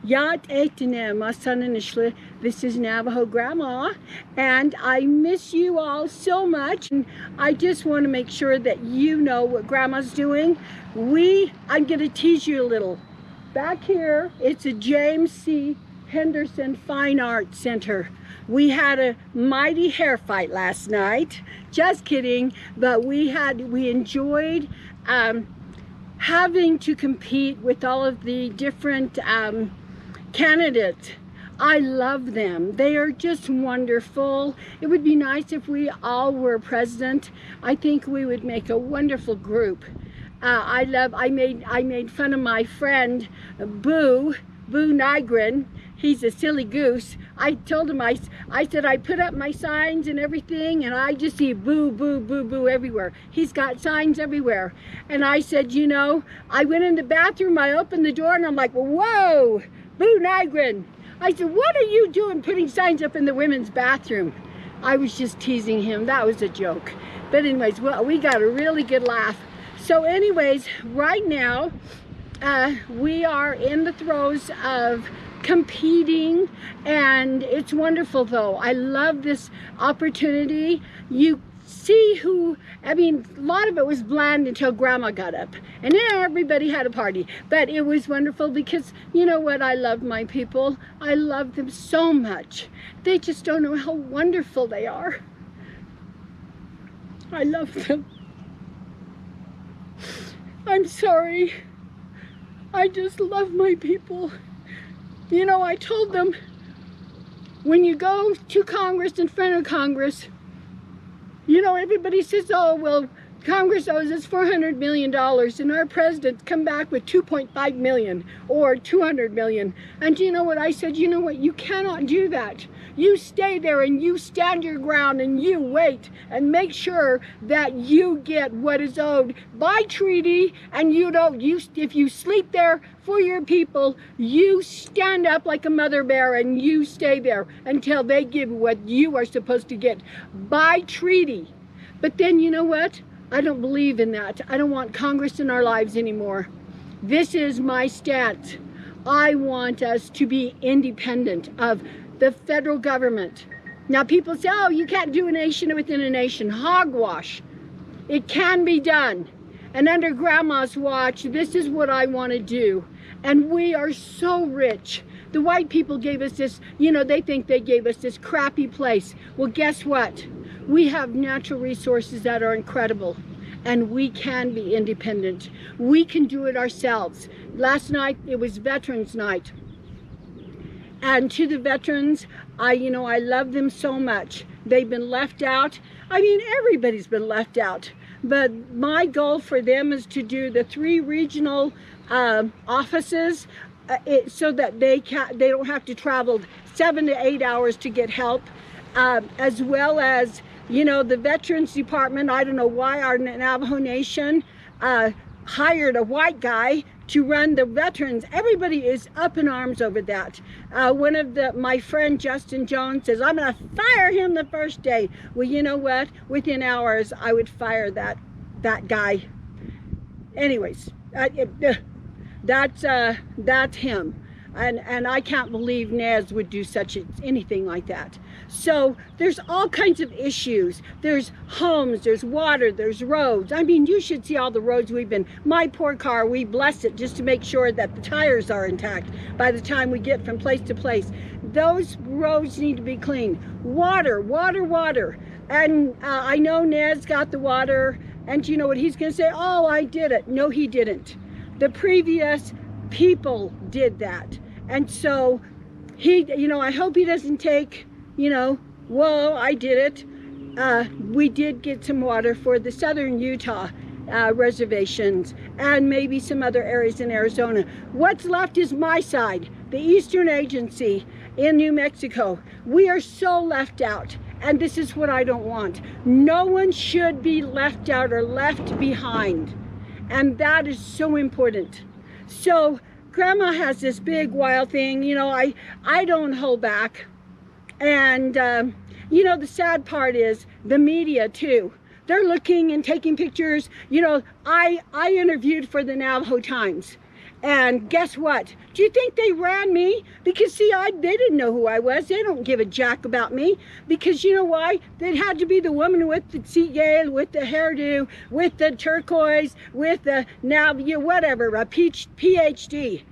Yat etine masanınışlı. This is Navajo Grandma, and I miss you all so much. And I just want to make sure that you know what Grandma's doing. I'm going to tease you a little. Back here, it's a James C. Henderson Fine Arts Center. We had a mighty hair fight last night. Just kidding, but we enjoyed having to compete with all of the different candidates. I love them. They are just wonderful. It would be nice if we all were president. I think we would make a wonderful group. I made fun of my friend Boo Nygren. He's a silly goose. I told him, I said I put up my signs and everything, and I just see boo, boo, boo, boo everywhere. He's got signs everywhere. And I said, you know, I went in the bathroom, I opened the door, and I'm like, whoa, Boo Nygren. I said, what are you doing putting signs up in the women's bathroom? I was just teasing him. That was a joke. But anyways, well, we got a really good laugh. So anyways, right now, we are in the throes of competing, and it's wonderful though. I love this opportunity. You see a lot of it was bland until Grandma got up, and then everybody had a party. But it was wonderful because, you know what, I love my people. I love them so much. They just don't know how wonderful they are. I love them. I'm sorry. I just love my people. You know, I told them, when you go to Congress, in front of Congress, you know, everybody says, oh, well, Congress owes us $400 million, and our president's come back with 2.5 million or 200 million. And you know what I said? You know what? You cannot do that. You stay there and you stand your ground and you wait and make sure that you get what is owed by treaty. And if you sleep there for your people, you stand up like a mother bear and you stay there until they give what you are supposed to get by treaty. But then, you know what? I don't believe in that. I don't want Congress in our lives anymore. This is my stance. I want us to be independent of the federal government. Now people say, oh, you can't do a nation within a nation. Hogwash. It can be done. And under Grandma's watch, this is what I want to do. And we are so rich. The white people gave us this, you know, they think they gave us this crappy place. Well, guess what? We have natural resources that are incredible, and we can be independent. We can do it ourselves. Last night, it was Veterans Night. And to the veterans, I love them so much. They've been left out. I mean, everybody's been left out. But my goal for them is to do the 3 regional offices so that they don't have to travel 7 to 8 hours to get help, as well as, you know, the Veterans Department. I don't know why our Navajo Nation hired a white guy to run the veterans. Everybody is up in arms over that. My friend Justin Jones says, I'm gonna fire him the first day. Well, you know what? Within hours, I would fire that guy. Anyways, that's him. And I can't believe Nez would do anything like that. So there's all kinds of issues. There's homes, there's water, there's roads. I mean, you should see all the roads my poor car, we bless it just to make sure that the tires are intact by the time we get from place to place. Those roads need to be clean. Water, water, water. And I know Nez got the water, and you know what he's gonna say? Oh, I did it. No, he didn't. The previous people did that. And so I hope he doesn't take, whoa, I did it. We did get some water for the southern Utah reservations and maybe some other areas in Arizona. What's left is my side, the Eastern Agency in New Mexico. We are so left out, and this is what I don't want. No one should be left out or left behind, and that is so important. So Grandma has this big wild thing, I don't hold back. And, the sad part is the media too. They're looking and taking pictures. I interviewed for the Navajo Times, And guess what? Do you think they ran me? Because see, they didn't know who I was. They don't give a jack about me. Because you know why? It had to be the woman with the CA, with the hairdo, with the turquoise, with the whatever, a PhD.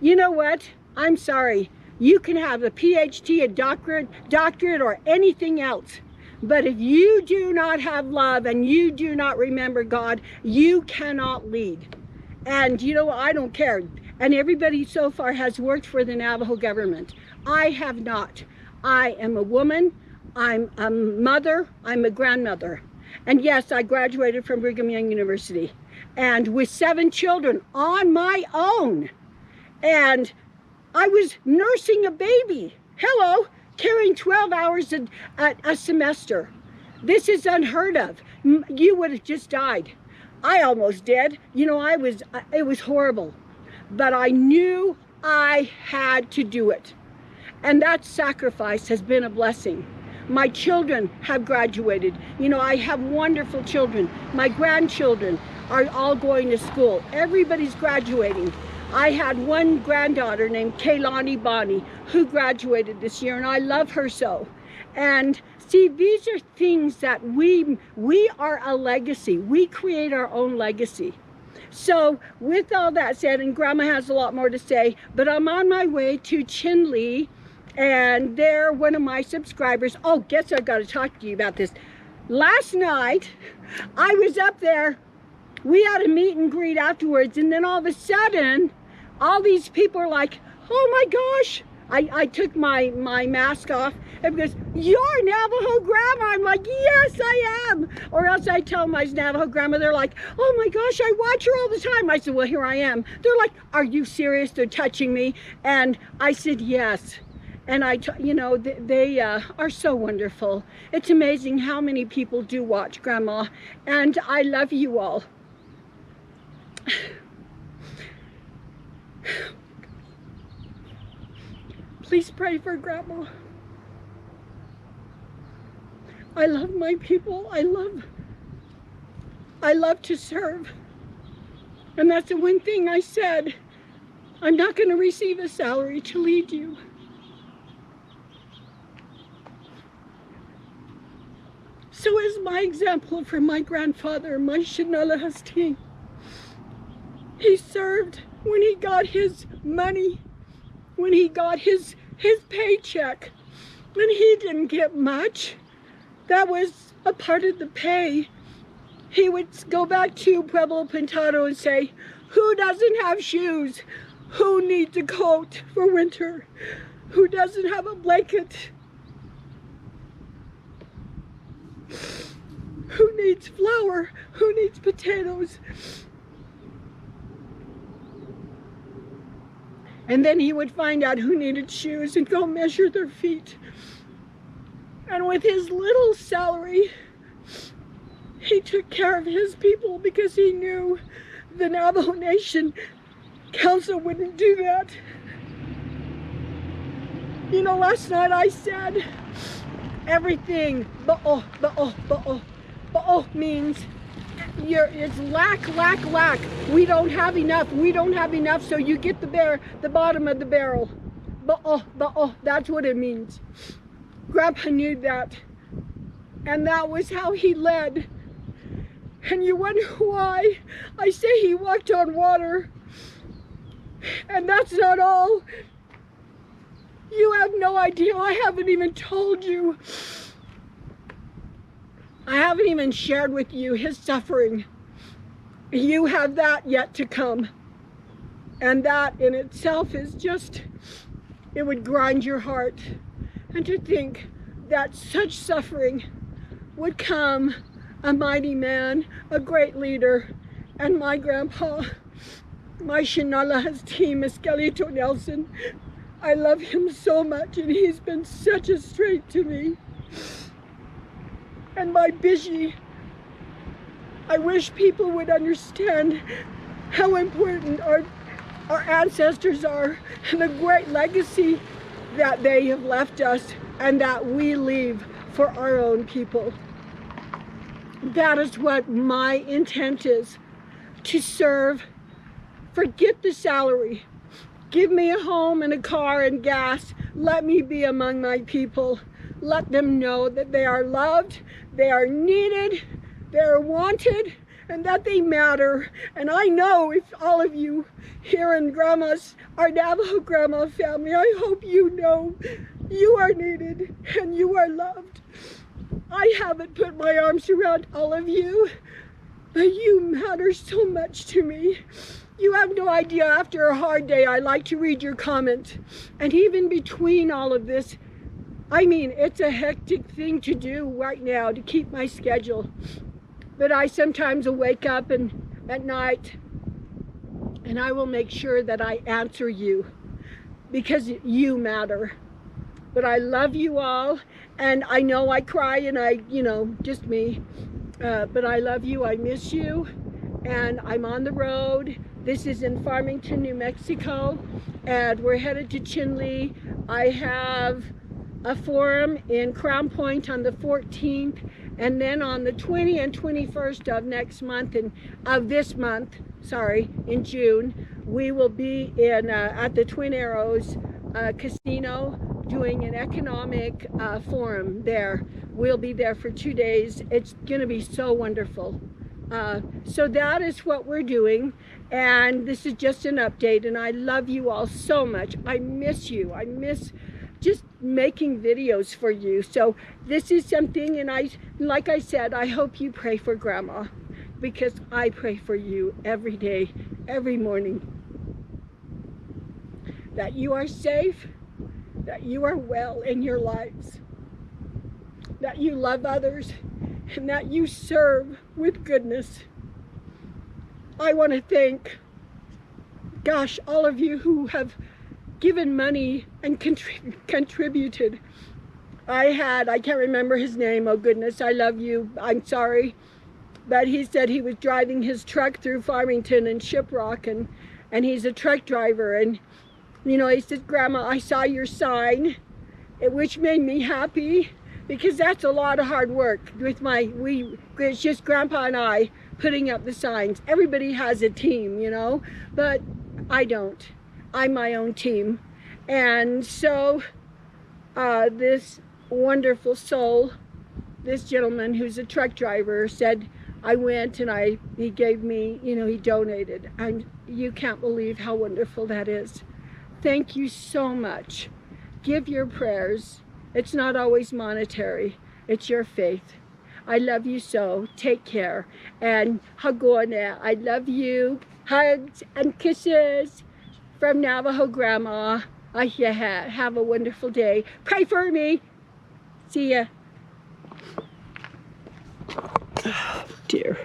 You know what? I'm sorry. You can have a PhD, a doctorate, or anything else. But if you do not have love and you do not remember God, you cannot lead. And you know, I don't care. And everybody so far has worked for the Navajo government. I have not. I am a woman. I'm a mother. I'm a grandmother. And yes, I graduated from Brigham Young University. And with 7 children on my own. And I was nursing a baby. Hello, carrying 12 hours a semester. This is unheard of. You would have just died. I almost did. You know, it was horrible. But I knew I had to do it. And that sacrifice has been a blessing. My children have graduated. You know, I have wonderful children. My grandchildren are all going to school. Everybody's graduating. I had one granddaughter named Kaylani Bonnie who graduated this year, and I love her so. And see, these are things that we are a legacy. We create our own legacy. So with all that said, and Grandma has a lot more to say, but I'm on my way to Chinle, and they're one of my subscribers. Oh, guess I got to talk to you about this. Last night, I was up there. We had a meet and greet afterwards, and then all of a sudden, all these people are like, oh my gosh. I took my mask off, and because you're Navajo Grandma, I'm like, yes, I am. Or else I tell my Navajo Grandma, they're like, oh my gosh, I watch her all the time. I said, well, here I am. They're like, are you serious? They're touching me. And I said, yes. And you know, they are so wonderful. It's amazing how many people do watch Grandma, and I love you all. Please pray for Grandma. I love my people. I love to serve. And that's the one thing I said. I'm not going to receive a salary to lead you. So is my example from my grandfather, my Shinalahasti. He served when he got his money, when he got his paycheck, and he didn't get much. That was a part of the pay. He would go back to Pueblo Pintado and say, who doesn't have shoes? Who needs a coat for winter? Who doesn't have a blanket? Who needs flour? Who needs potatoes? And then he would find out who needed shoes and go measure their feet. And with his little salary, he took care of his people because he knew the Navajo Nation Council wouldn't do that. You know, last night I said everything, ba'o means it's lack. We don't have enough, so you get the bottom of the barrel. Ba'o, that's what it means. Grandpa knew that, and that was how he led. And you wonder why I say he walked on water. And that's not all. You have no idea. I haven't even told you. I haven't even shared with you his suffering. You have that yet to come. And that in itself is just, it would grind your heart. And to think that such suffering would come a mighty man, a great leader, and my grandpa, my Shinala's team, Escalito Nelson. I love him so much, and he's been such a strength to me. And my Bishi, I wish people would understand how important our ancestors are and the great legacy that they have left us and that we leave for our own people. That is what my intent is, to serve Forget the salary. Give me a home and a car and gas. Let me be among my people. Let them know that they are loved, they are needed, they are wanted, and that they matter. And I know if all of you here in our Navajo Grandma family, I hope you know you are needed and you are loved. I haven't put my arms around all of you, but you matter so much to me. You have no idea, after a hard day, I like to read your comments. And even between all of this, I mean, it's a hectic thing to do right now to keep my schedule. But I sometimes will wake up at night and I will make sure that I answer you because you matter. But I love you all, and I know I cry and just me. But I love you, I miss you, and I'm on the road. This is in Farmington, New Mexico, and we're headed to Chinle. I have a forum in Crown Point on the 14th, and then on the 20th and 21st of this month, in June, we will be in at the Twin Arrows Casino doing an economic forum there. We'll be there for 2 days. It's gonna be so wonderful. So that is what we're doing, and this is just an update, and I love you all so much. I miss you. I miss just making videos for you. So this is something, and like I said, I hope you pray for Grandma, because I pray for you every day, every morning, that you are safe, that you are well in your lives, that you love others, and that you serve with goodness. I want to thank, all of you who have given money and contributed. I can't remember his name, oh goodness, I love you, I'm sorry, but he said he was driving his truck through Farmington and Shiprock, and he's a truck driver, and he said, Grandma, I saw your sign, which made me happy, because that's a lot of hard work with it's just Grandpa and I putting up the signs. Everybody has a team, but I don't. I'm my own team. And so this wonderful soul, this gentleman who's a truck driver, said, I went and he gave me, he donated. And you can't believe how wonderful that is. Thank you so much. Give your prayers. It's not always monetary. It's your faith. I love you so. Take care. And hagona. I love you. Hugs and kisses from Navajo Grandma. Have a wonderful day. Pray for me. See ya. Oh, dear.